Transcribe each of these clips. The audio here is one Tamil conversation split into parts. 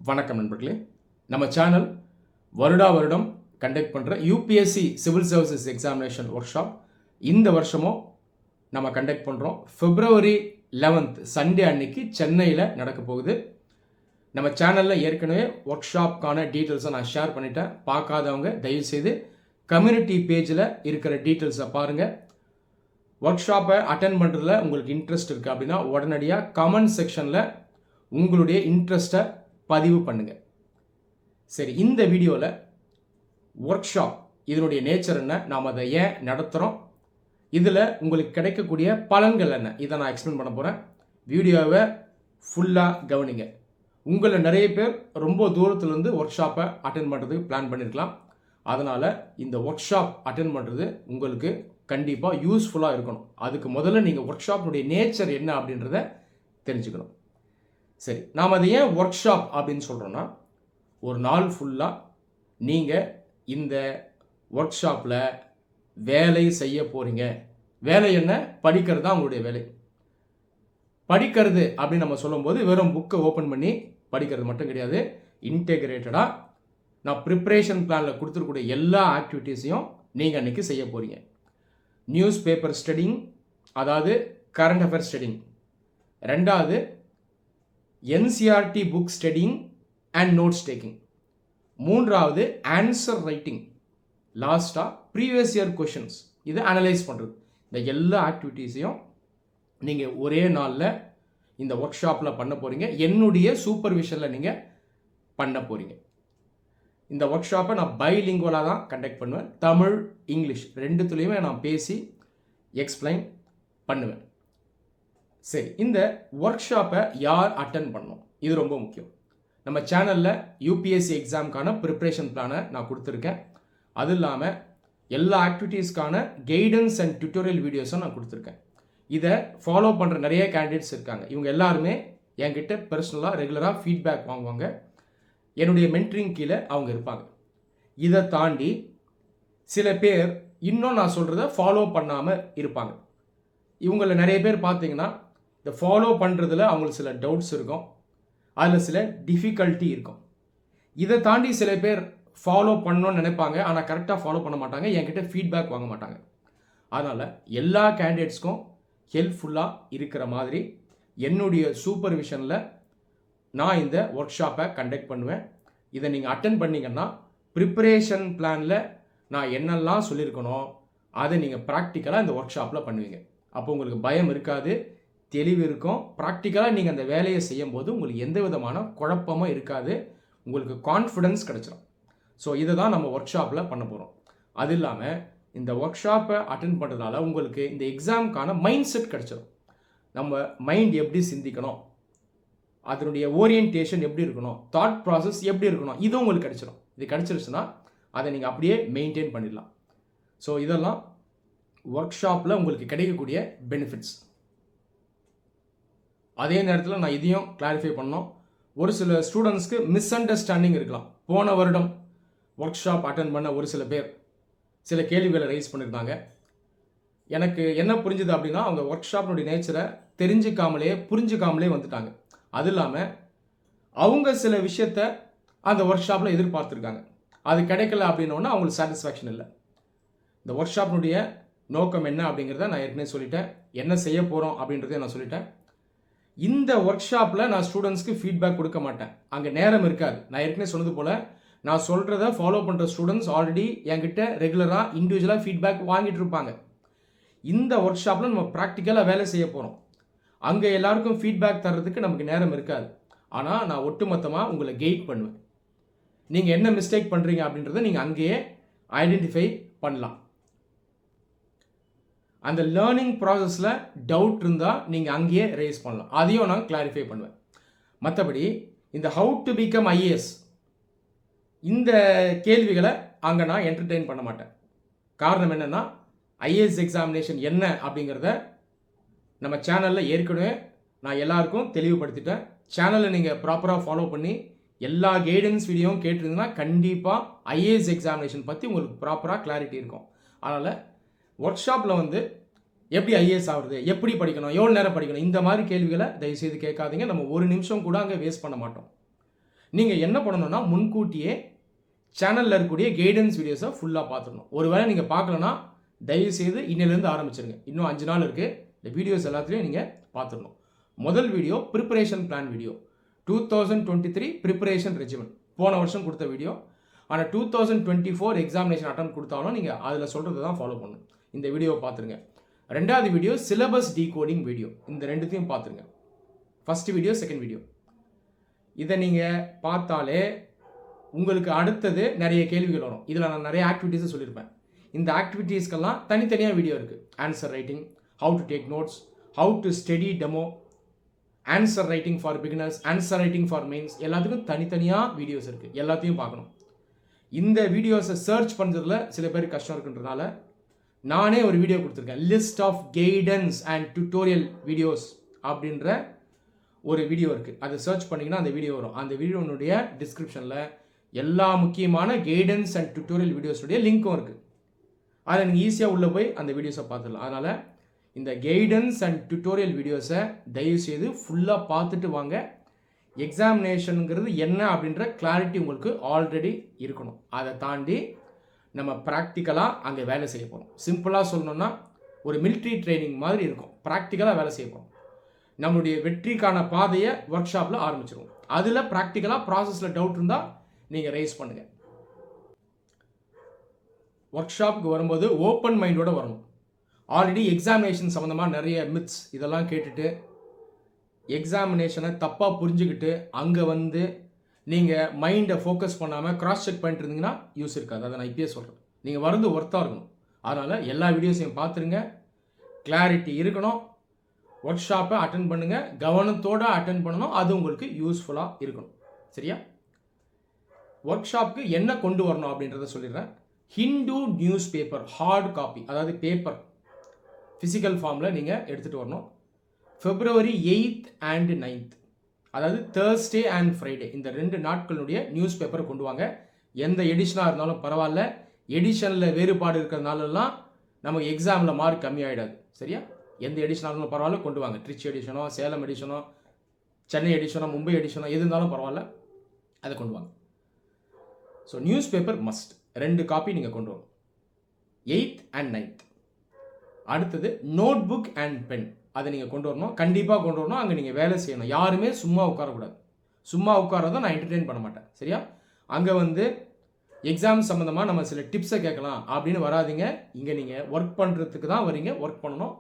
வணக்கம் நண்பர்களே. நம்ம சேனல் வருடம் கண்டக்ட் பண்ணுற UPSC civil services examination work shop இந்த வருஷமும் நம்ம கண்டக்ட் பண்ணுறோம். February 11th சண்டே அன்னைக்கு சென்னையில் நடக்க போகுது. நம்ம சேனலில் ஏற்கனவே ஒர்க் ஷாப்க்கான டீட்டெயில்ஸை நான் ஷேர் பண்ணிட்டேன். பார்க்காதவங்க தயவுசெய்து கம்யூனிட்டி பேஜில் இருக்கிற டீட்டெயில்ஸை பாருங்கள். ஒர்க் ஷாப்பை அட்டென்ட் பண்ணுறதுல உங்களுக்கு இன்ட்ரெஸ்ட் இருக்குது அப்படின்னா உடனடியாக கமெண்ட் செக்ஷனில் உங்களுடைய இன்ட்ரெஸ்ட்டை பதிவு பண்ணுங்க. சரி, இந்த வீடியோவில் ஒர்க் ஷாப் இதனுடைய நேச்சர் என்ன, நாம் அதை ஏன் நடத்துகிறோம், இதில் உங்களுக்கு கிடைக்கக்கூடிய பலன்கள் என்ன, இதை நான் எக்ஸ்பிளைன் பண்ண போகிறேன். வீடியோவை ஃபுல்லாக கவனிங்க. உங்களில் நிறைய பேர் ரொம்ப தூரத்துலேருந்து ஒர்க் ஷாப்பை அட்டென்ட் பண்ணுறதுக்கு பிளான் பண்ணியிருக்கலாம். அதனால் இந்த ஒர்க் ஷாப் அட்டென்ட் பண்ணுறது உங்களுக்கு கண்டிப்பாக யூஸ்ஃபுல்லாக இருக்கணும். அதுக்கு முதல்ல நீங்கள் ஒர்க் ஷாப்பினுடைய நேச்சர் என்ன அப்படின்றத தெரிஞ்சுக்கணும். சரி, நாம் அதை ஏன் ஒர்க் ஷாப் அப்படின்னு சொல்கிறோன்னா, ஒரு நாள் ஃபுல்லாக நீங்கள் இந்த ஒர்க் ஷாப்பில் வேலை செய்ய போகிறீங்க. வேலை என்ன? படிக்கிறது தான் உங்களுடைய வேலை. படிக்கிறது அப்படின்னு நம்ம சொல்லும்போது வெறும் புக்கை ஓப்பன் பண்ணி படிக்கிறது மட்டும் கிடையாது. இன்டெகிரேட்டடாக நான் ப்ரிப்ரேஷன் பிளானில் கொடுத்துருக்கூடிய எல்லா ஆக்டிவிட்டீஸையும் நீங்கள் அன்றைக்கி செய்ய போகிறீங்க. நியூஸ் பேப்பர் ஸ்டடிங், அதாவது கரண்ட் அஃபேர்ஸ் ஸ்டடிங். ரெண்டாவது NCERT book studying and notes taking. மூன்றாவது ஆன்சர் ரைட்டிங். லாஸ்ட்டாக ப்ரீவியஸ் இயர் கொஷின்ஸ், இதை அனலைஸ் பண்ணுறது. இந்த எல்லா ஆக்டிவிட்டீஸையும் நீங்கள் ஒரே நாளில் இந்த ஒர்க் ஷாப்பில் பண்ண போகிறீங்க. என்னுடைய சூப்பர்விஷனில் நீங்கள் பண்ண போகிறீங்க. இந்த ஒர்க் ஷாப்பை நான் பைலிங்குவலாக தான் கண்டக்ட் பண்ணுவேன். தமிழ், இங்கிலீஷ் ரெண்டுத்துலேயுமே நான் பேசி எக்ஸ்பிளைன் பண்ணுவேன். சரி, இந்த ஒர்க் ஷாப்பை யார் அட்டென்ட் பண்ணணும், இது ரொம்ப முக்கியம். நம்ம சேனலில் யூபிஎஸ்சி எக்ஸாமுக்கான ப்ரிப்ரேஷன் பிளானை நான் கொடுத்துருக்கேன். அது இல்லாமல் எல்லா ஆக்டிவிட்டீஸ்க்கான கைடன்ஸ் அண்ட் டியூட்டோரியல் வீடியோஸும் நான் கொடுத்துருக்கேன். இதை ஃபாலோ பண்ணுற நிறைய கேண்டிடேட்ஸ் இருக்காங்க. இவங்க எல்லாருமே என்கிட்ட பர்சனலாக ரெகுலராக ஃபீட்பேக் வாங்குவாங்க. என்னுடைய மென்டரிங் கீழே அவங்க இருப்பாங்க. இதை தாண்டி சில பேர் இன்னும் நான் சொல்கிறத ஃபாலோ பண்ணாமல் இருப்பாங்க. இவங்களில் நிறைய பேர் பார்த்தீங்கன்னா இந்த ஃபாலோ பண்ணுறதுல அவங்களுக்கு சில டவுட்ஸ் இருக்கும், அதில் சில டிஃபிகல்ட்டி இருக்கும். இதை தாண்டி சில பேர் ஃபாலோ பண்ணணும்னு நினைப்பாங்க, ஆனால் கரெக்டாக ஃபாலோ பண்ண மாட்டாங்க, என்கிட்ட ஃபீட்பேக் வாங்க மாட்டாங்க. அதனால் எல்லா கேண்டிடேட்ஸ்க்கும் ஹெல்ப்ஃபுல்லாக இருக்கிற மாதிரி என்னுடைய சூப்பர்விஷனில் நான் இந்த ஒர்க் ஷாப்பை கண்டக்ட் பண்ணுவேன். இதை நீங்கள் அட்டென்ட் பண்ணிங்கன்னா ப்ரிப்பரேஷன் பிளானில் நான் என்னெல்லாம் சொல்லியிருக்கணும் அதை நீங்கள் ப்ராக்டிக்கலாக இந்த ஒர்க் ஷாப்பில் பண்ணுவீங்க. அப்போ உங்களுக்கு பயம் இருக்காது, தெளிவு இருக்கும். ப்ராக்டிக்கலாக நீங்கள் அந்த வேலையை செய்யும் போது உங்களுக்கு எந்த விதமான குழப்பமும் இருக்காது, உங்களுக்கு கான்ஃபிடன்ஸ் கிடச்சிடும். ஸோ இதை தான் நம்ம ஒர்க் ஷாப்பில் பண்ண போகிறோம். அது இல்லாமல் இந்த ஒர்க் ஷாப்பை அட்டென்ட் பண்ணுறதுனால உங்களுக்கு இந்த எக்ஸாமுக்கான மைண்ட் செட் கிடச்சிடும். நம்ம மைண்ட் எப்படி சிந்திக்கணும், அதனுடைய ஓரியன்டேஷன் எப்படி இருக்கணும், தாட் ப்ராசஸ் எப்படி இருக்கணும், இது உங்களுக்கு கிடச்சிடும். இது கிடச்சிருச்சுன்னா அதை நீங்கள் அப்படியே மெயின்டைன் பண்ணிடலாம். ஸோ இதெல்லாம் ஒர்க் ஷாப்பில் உங்களுக்கு கிடைக்கக்கூடிய பெனிஃபிட்ஸ். அதே நேரத்தில் நான் இதையும் கிளாரிஃபை பண்ணோம். ஒரு சில ஸ்டூடெண்ட்ஸ்க்கு மிஸ் அண்டர்ஸ்டாண்டிங் இருக்கலாம். போன வருடம் ஒர்க் ஷாப் அட்டென்ட் பண்ண ஒரு சில பேர் சில கேள்விகளை ரைஸ் பண்ணியிருந்தாங்க. எனக்கு என்ன புரிஞ்சுது அப்படின்னா, அவங்க ஒர்க் ஷாப்பினுடைய நேச்சரை புரிஞ்சுக்காமலே வந்துட்டாங்க. அது இல்லாமல் அவங்க சில விஷயத்த அந்த ஒர்க் ஷாப்பில் எதிர்பார்த்துருக்காங்க, அது கிடைக்கல அப்படின்னோன்னா அவங்களுக்கு சாட்டிஸ்ஃபேக்ஷன் இல்லை. இந்த ஒர்க் ஷாப்பினுடைய நோக்கம் என்ன அப்படிங்கிறத நான் ஏற்கனவே சொல்லிட்டேன். என்ன செய்ய போகிறோம் அப்படின்றத நான் சொல்லிட்டேன். இந்த ஒர்க் ஷாப்பில் நான் ஸ்டூடெண்ட்ஸ்க்கு ஃபீட்பேக் கொடுக்க மாட்டேன், அங்கே நேரம் இருக்காது. நான் ஏற்கனவே சொன்னது போல் நான் சொல்கிறத ஃபாலோ பண்ணுற ஸ்டூடெண்ட்ஸ் ஆல்ரெடி என்கிட்ட ரெகுலராக இண்டிவிஜுவலாக ஃபீட்பேக் வாங்கிட்டு இருப்பாங்க. இந்த ஒர்க் ஷாப்பில் நம்ம ப்ராக்டிக்கலாக வேலை செய்ய போகிறோம். அங்கே எல்லாருக்கும் ஃபீட்பேக் தர்றதுக்கு நமக்கு நேரம் இருக்காது. ஆனால் நான் ஒட்டுமொத்தமாக உங்களை கைட் பண்ணுவேன். நீங்கள் என்ன மிஸ்டேக் பண்ணுறீங்க அப்படின்றத நீங்கள் அங்கேயே ஐடென்டிஃபை பண்ணலாம். அந்த லேர்னிங் ப்ராசஸில் டவுட் இருந்தால் நீங்கள் அங்கேயே ரைஸ் பண்ணலாம், அதையும் நான் கிளாரிஃபை பண்ணுவேன். மற்றபடி இந்த ஹவு டு பிகம் ஐஏஎஸ் இந்த கேள்விகளை அங்கே நான் என்டர்டெயின் பண்ண மாட்டேன். காரணம் என்னென்னா, ஐஏஎஸ் எக்ஸாமினேஷன் என்ன அப்படிங்கிறத நம்ம சேனலில் ஏற்கனவே நான் எல்லாருக்கும் தெளிவுபடுத்திட்டேன். சேனலை நீங்கள் ப்ராப்பராக ஃபாலோ பண்ணி எல்லா கைடன்ஸ் வீடியோவும் கேட்டிருந்தீங்கன்னா கண்டிப்பாக ஐஏஎஸ் எக்ஸாமினேஷன் பற்றி உங்களுக்கு ப்ராப்பராக கிளாரிட்டி இருக்கும். அதனால் ஒர்க் ஷாப்பில் எப்படி ஐஏஎஸ் ஆகுறது, எப்படி படிக்கணும், எவ்வளோ நேரம் படிக்கணும், இந்த மாதிரி கேள்விகளை தயவுசெய்து கேட்காதீங்க. நம்ம ஒரு நிமிஷம் கூட அங்கே வேஸ்ட் பண்ண மாட்டோம். நீங்கள் என்ன பண்ணணும்னா முன்கூட்டியே சேனலில் இருக்கக்கூடிய கைடன்ஸ் வீடியோஸை ஃபுல்லாக பார்த்துடணும். ஒருவேளை நீங்கள் பார்க்கலன்னா தயவுசெய்து இன்னிலேருந்து ஆரம்பிச்சிருங்க. இன்னும் 5 நாள் இருக்குது. இந்த வீடியோஸ் எல்லாத்துலேயும் நீங்கள் பார்த்துடணும். முதல் video preparation plan video, 2023 preparation regiment, போன வருஷம் கொடுத்த வீடியோ. ஆனால் 2024 எக்ஸாமினேஷன் அட்டம் கொடுத்தாலும் நீங்கள் அதில் சொல்கிறது தான் ஃபாலோ பண்ணணும். இந்த வீடியோவை பார்த்துருங்க. ரெண்டாவது வீடியோ சிலபஸ் டீகோடிங் வீடியோ. இந்த ரெண்டுத்தையும் பார்த்துருங்க. First video, second video. இதை நீங்கள் பார்த்தாலே உங்களுக்கு அடுத்தது நிறைய கேள்விகள் வரும். இதில் நான் நிறைய ஆக்டிவிட்டீஸை சொல்லியிருப்பேன். இந்த ஆக்டிவிட்டீஸ்க்கெல்லாம் தனித்தனியாக வீடியோ இருக்குது. Answer writing, how to take notes, how to study demo, answer writing for beginners, answer writing for mains, எல்லாத்துக்கும் தனித்தனியாக வீடியோஸ் இருக்குது. எல்லாத்தையும் பார்க்கணும். இந்த வீடியோஸை சர்ச் பண்ணுறதுல சில பேர் கஷ்டம் இருக்குன்றதுனால நானே ஒரு வீடியோ கொடுத்துருக்கேன். List of guidance and tutorial videos அப்படின்ற ஒரு வீடியோ இருக்குது. அதை சர்ச் பண்ணிங்கன்னா அந்த வீடியோ வரும். அந்த வீடியோனுடைய டிஸ்கிரிப்ஷனில் எல்லா முக்கியமான கைடன்ஸ் அண்ட் டியூட்டோரியல் வீடியோஸுடைய லிங்க்கும் இருக்குது. அதை நீங்கள் ஈஸியாக உள்ளே போய் அந்த வீடியோஸை பார்த்துடலாம். அதனால் இந்த கைடன்ஸ் அண்ட் டியூட்டோரியல் வீடியோஸை தயவுசெய்து ஃபுல்லாக பார்த்துட்டு வாங்க. எக்ஸாமினேஷனுங்கிறது என்ன அப்படின்ற கிளாரிட்டி உங்களுக்கு ஆல்ரெடி இருக்கணும். அதை தாண்டி நம்ம ப்ராக்டிக்கலாக அங்கே வேலை செய்ய போகிறோம். சிம்பிளாக சொல்லணுன்னா ஒரு மிலிட்ரி ட்ரைனிங் மாதிரி இருக்கும். ப்ராக்டிக்கலாக வேலை செய்ய போகிறோம். நம்மளுடைய வெற்றிக்கான பாதையை ஒர்க் ஷாப்பில் ஆரம்பிச்சிருவோம். அதில் ப்ராக்டிக்கலாக ப்ராசஸில் டவுட் இருந்தால் நீங்கள் ரைஸ் பண்ணுங்கள். ஒர்க் ஷாப்புக்கு வரும்போது ஓப்பன் மைண்டோடு வரணும். ஆல்ரெடி எக்ஸாமினேஷன் சம்மந்தமாக நிறைய மித்ஸ் இதெல்லாம் கேட்டுட்டு எக்ஸாமினேஷனை தப்பாக புரிஞ்சுக்கிட்டு அங்கே வந்து நீங்கள் மைண்டை ஃபோக்கஸ் பண்ணாமல் கிராஸ் செக் பண்ணிட்டு இருந்தீங்கன்னா யூஸ் இருக்காது. அதை நான் இப்பயே சொல்கிறேன். நீங்கள் வரது ஒர்த்தாக இருக்கணும். அதனால் எல்லா வீடியோஸையும் பார்த்துருங்க. கிளாரிட்டி இருக்கணும். ஒர்க் ஷாப்பை அட்டன் பண்ணுங்கள். கவனத்தோடு அட்டன் பண்ணணும். அது உங்களுக்கு யூஸ்ஃபுல்லாக இருக்கணும். சரியா? ஒர்க் ஷாப்புக்கு என்ன கொண்டு வரணும் அப்படின்றத சொல்லிடுறேன். Hindu newspaper hard copy, அதாவது பேப்பர் ஃபிசிக்கல் ஃபார்மில் நீங்கள் எடுத்துகிட்டு வரணும். February 8th and 9th, அதாவது Thursday அண்ட் Friday, இந்த 2 நாட்களுடைய நியூஸ் பேப்பரை கொண்டு வாங்க. எந்த எடிஷனாக இருந்தாலும் பரவாயில்ல. எடிஷனில் வேறுபாடு இருக்கிறதுனாலலாம் நமக்கு எக்ஸாமில் மார்க் கம்மியாகிடாது. சரியா? எந்த எடிஷனாக இருந்தாலும் பரவாயில்ல, கொண்டு வாங்க. திருச்சி எடிஷனோ, சேலம் எடிஷனோ, சென்னை எடிஷனோ, மும்பை எடிஷனோ, எது இருந்தாலும் பரவாயில்ல, அதை கொண்டு வாங்க. So newspaper must. 2 copy நீங்கள் கொண்டு வரணும். 8th and 9th. அடுத்தது நோட் புக் அண்ட் பென், அதை நீங்கள் கொண்டு வரணும். கண்டிப்பாக கொண்டு வரணும். அங்கே நீங்கள் வேலை செய்யணும். யாருமே சும்மா உட்காரக்கூடாது. சும்மா உட்காரதை நான் என்டர்டெயின் பண்ண மாட்டேன். சரியா? அங்கே வந்து எக்ஸாம் சம்மந்தமாக நம்ம சில டிப்ஸை கேட்கலாம் அப்படின்னு வராதிங்க. இங்கே நீங்கள் ஒர்க் பண்ணுறதுக்கு தான் வரீங்க. ஒர்க் பண்ணணும்.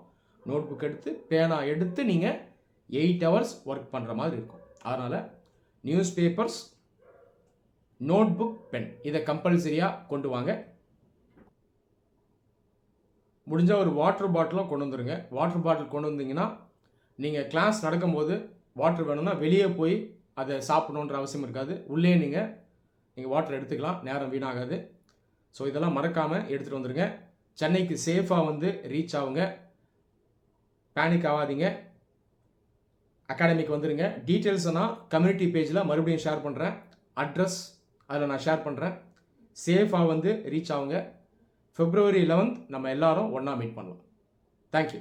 நோட் புக் எடுத்து பேனா எடுத்து நீங்கள் 8 hours ஒர்க் பண்ணுற மாதிரி இருக்கும். அதனால் newspapers, notebook, pen, இதை கம்பல்சரியாக கொண்டு வாங்க. முடிஞ்ச ஒரு வாட்டர் பாட்டிலும் கொண்டு வந்துடுங்க. வாட்டர் பாட்டில் கொண்டு வந்தீங்கன்னா நீங்கள் கிளாஸ் நடக்கும்போது வாட்டர் வேணும்னா வெளியே போய் அதை சாப்பிடணுன்ற அவசியம் இருக்காது. உள்ளே நீங்கள் வாட்டர் எடுத்துக்கலாம். நேரம் வீணாகாது. ஸோ இதெல்லாம் மறக்காமல் எடுத்துகிட்டு வந்துடுங்க. சென்னைக்கு சேஃபாக வந்து ரீச் ஆகுங்க. பேனிக் ஆகாதீங்க. அகாடமிக்கு வந்துடுங்க. டீட்டெயில்ஸை நான் கம்யூனிட்டி பேஜில் மறுபடியும் ஷேர் பண்ணுறேன். அட்ரஸ் அதில் நான் ஷேர் பண்ணுறேன். சேஃபாக வந்து ரீச் ஆகுங்க. February 11th நம்ம எல்லாரும் ஒன்றா மீட் பண்ணலாம். தேங்க்யூ.